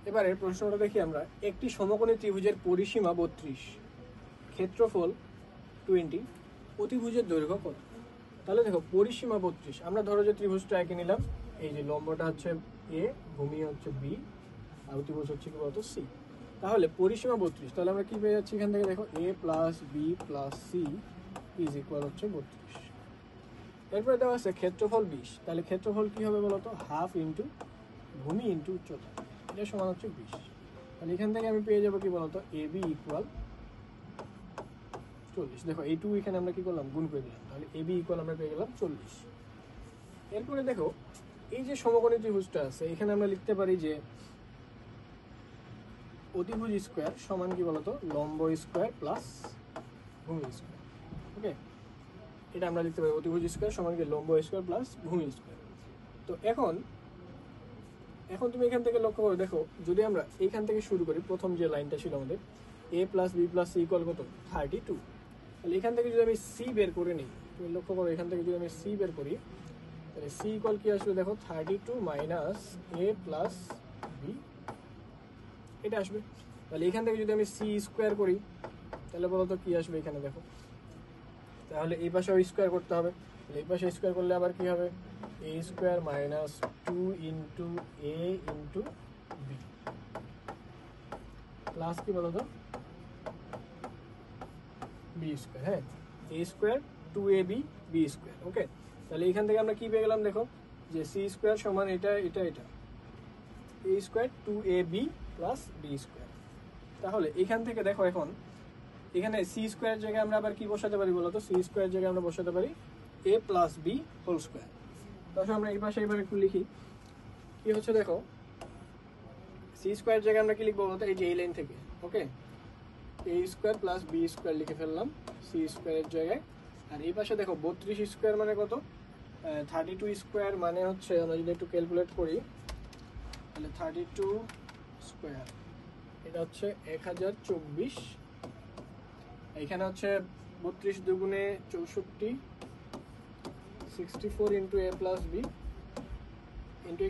এবারে প্রশ্নটা দেখি আমরা, একটি সমকোণী ত্রিভুজের পরিসীমা 32, ক্ষেত্রফল 20, অতিভুজের দৈর্ঘ্য কত? তাহলে দেখো পরিসীমা 32, আমরা ধরো যে ত্রিভুজটা এঁকে নিলাম, এই যে লম্বটা হচ্ছে এ, ভূমি হচ্ছে বি, আর অতিভুজ হচ্ছে কি বলতো সি। তাহলে পরিসীমা 32, তাহলে আমরা কি পেয়ে যাচ্ছি এখান থেকে, দেখো A plus B plus C is equal হচ্ছে 32। এরপরে দেওয়া আছে ক্ষেত্রফল 20, তাহলে ক্ষেত্রফল কি হবে বলতো, হাফ ইন্টু ভূমি ইন্টু উচ্চতা, এটা সমান হচ্ছে 20। তাহলে এখান থেকে আমি পেয়ে যাবো কি বলতো, এ বি ইকুয়াল 40। দেখো এই টু এখানে আমরা কি করলাম, গুণ করে দিলাম, তাহলে এ বি ইকুয়াল আমরা পেয়ে গেলাম 40। এরপরে দেখো এই যে সমকোণী ত্রিভুজটা আছে, এখানে আমরা লিখতে পারি যে অতিভুজ স্কোয়ার সমান কি বলতো, লম্ব স্কোয়ার প্লাস ভূমি স্কোয়ার। ওকে, এটা আমরা লিখতে পারি অতিভুজ স্কোয়ার সমান কি লম্ব স্কোয়ার প্লাস ভূমি স্কোয়ার। তো এখন তুমি এখান থেকে লক্ষ্য করো, দেখো যদি আমরা এইখান থেকে শুরু করি, প্রথম যে লাইনটা ছিল আমাদের A plus B plus C equal কত, 32। তাহলে এখান থেকে যদি আমি সি বের করে নিই, তুমি লক্ষ্য করো এখান থেকে যদি আমি সি বের করি, তাহলে সি ইকুয়াল কি আসবে, দেখো 32 মাইনাস এ প্লাস বি, এটা আসবে। তাহলে এখান থেকে যদি আমি সি স্কোয়ার করি, তাহলে বলতো কি আসবে এখানে, দেখো তাহলে এই পাশেও স্কোয়ার করতে হবে, এই পাশে স্কোয়ার করলে আবার কি হবে, এ স্কোয়ার মাইনাস 2 ইন্টু এ ইন্টু বি প্লাস কি বলতো বি স্কোয়ার। হ্যাঁ, এ স্কোয়ার 2ab বি স্কোয়ার। ওকে, তাহলে এখান থেকে আমরা কি পেয়ে গেলাম, দেখো যে সি স্কোয়ার সমান এটা এটা এটা A square 2ab plus B square. তাহলে এখান থেকে দেখো এখন এখানে সি স্কোয়ার জায়গায় আমরা আবার কি বসাতে পারি বলতো, সি স্কোয়ার জায়গায় আমরা বসাতে পারি এ প্লাস বি হোল স্কোয়ার। তাহলে আমরা এই পাশে এবার একটু লিখি, কি হচ্ছে দেখো সি স্কোয়ার জায়গায় আমরা কি লিখবো বলতো, এই যে এই লাইন থেকে। ওকে, এ স্কোয়ার প্লাস বি স্কোয়ার লিখে ফেললাম সি স্কোয়ারের জায়গায়। আর এই পাশে দেখো 32 স্কোয়ার মানে কত, 32 স্কোয়ার মানে হচ্ছে, আমরা যদি একটু ক্যালকুলেট করি তাহলে 32 স্কোয়ার এটা হচ্ছে 1024, এখানে হচ্ছে 32 দুগুণে 64, 64 into A plus B into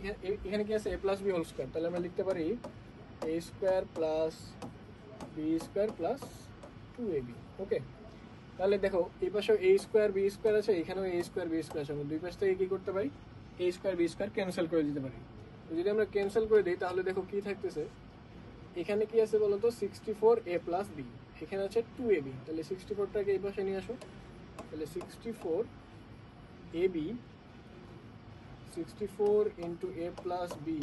এখানে কি আছে A plus B whole square. তাহলে আমরা লিখতে পারি A square plus B square plus 2ab। Okay, তাহলে দেখো এই পাশেও এ স্কোয়ার বি স্কোয়ার আছে, এখানেও এ স্কোয়ার বি স্কোয়ার আছে, আমরা দুই পাশ থেকে কি করতে পারি, A square B square cancel করে দিতে পারি। যদি আমরা ক্যান্সেল করে দিই তাহলে দেখো কি থাকতেছে, এখানে কি আছে বলতো 64 এ প্লাস বি, এখানে আছে 2ab, তাহলে 64টাকে এই পাশে নিয়ে আসো, তাহলে 64 ab 64 into A plus B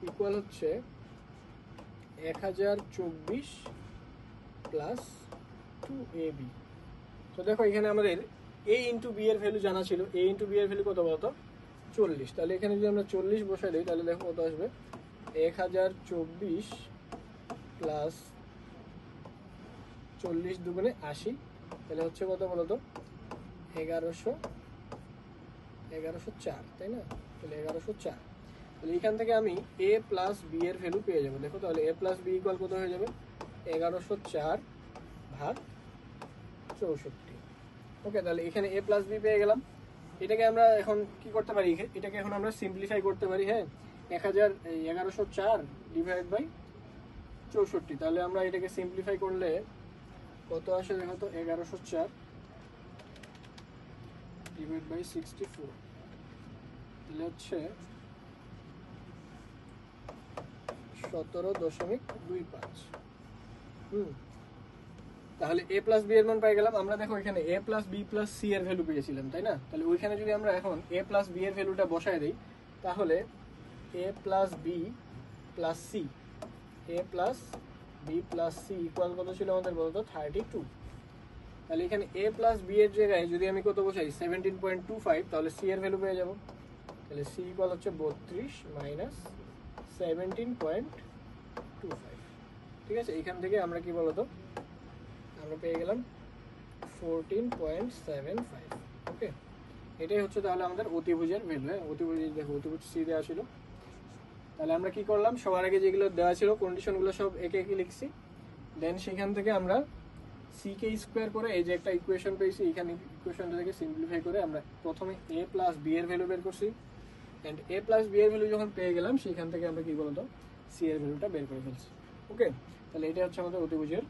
equal হচ্ছে 1024 প্লাস 2ab। তো দেখো এখানে আমাদের a ইন্টু বি এর ভ্যালু জানা ছিল, a ইন্টু বি এর ভ্যালু কত বলতো 40। তাহলে এখানে যদি আমরা 40 বসাই দিই তাহলে দেখো কত আসবে, 1024 প্লাস 40 দুগুণে 80, তাহলে হচ্ছে কত বলতো 1104, তাই না? তাহলে 1104। তাহলে এখান থেকে আমি a প্লাস বি এর ভ্যালু পেয়ে যাবো। দেখো তাহলে a প্লাস বি ইকুয়াল কত হয়ে যাবে, 1104 ভাগ 64। ওকে, তাহলে এখানে a প্লাস বি পেয়ে গেলাম। এটাকে আমরা এখন কি করতে পারি, এটাকে এখন আমরা সিম্পলিফাই করতে পারি। হ্যাঁ, 1104 ডিভাইড বাই 64, তাহলে আমরা এটাকে সিম্পলিফাই করলে কত আসে দেখো তো, 1104 ডিভাইড বাই 64, তাহলে হচ্ছে 17.25। তাহলে a প্লাস বি এর মান পাই গেলাম আমরা। দেখো এখানে a plus B plus C এর ভ্যালু পেয়েছিলাম, তাই না? তাহলে ওইখানে যদি আমরা এখন a প্লাস বি এর ভ্যালুটা বসায় দিই তাহলে a plus B plus C, a plus B plus C equal কত ছিল আমাদের বলতো 32। তাহলে এখানে a প্লাস বি এর জায়গায় যদি আমি কত বসাই 17.25, তাহলে সি এর ভ্যালু পেয়ে যাবো। তাহলে সি ইকুয়াল হচ্ছে 32 মাইনাস 17.25। ঠিক আছে, এখান থেকে আমরা কি বলতো আমরা পেয়ে গেলাম 14.75। ওকে, এটাই হচ্ছে তাহলে আমাদের অতিভুজের ভ্যালু। হ্যাঁ, অতিভুজ দেখো অতিভুজ সি দেওয়া ছিল। তাহলে আমরা কি করলাম, সবার আগে যেগুলো দেওয়া ছিল কন্ডিশনগুলো সব একে একে লিখছি, দেন সেখান থেকে আমরা সি কে স্কোয়ার করে এই যে একটা ইকুয়েশন পেয়েছি, এখানে ইকুয়েশনটা থেকে সিম্পলিফাই করে আমরা প্রথমে a প্লাস বি এর ভ্যালু বের করছি। অ্যান্ড a প্লাস বি এর ভ্যালু যখন পেয়ে গেলাম সেখান থেকে আমরা কি বলতো সি এর ভ্যালুটা বের করে ফেলছি। ওকে, তাহলে এটা হচ্ছে আমাদের অতিভুজের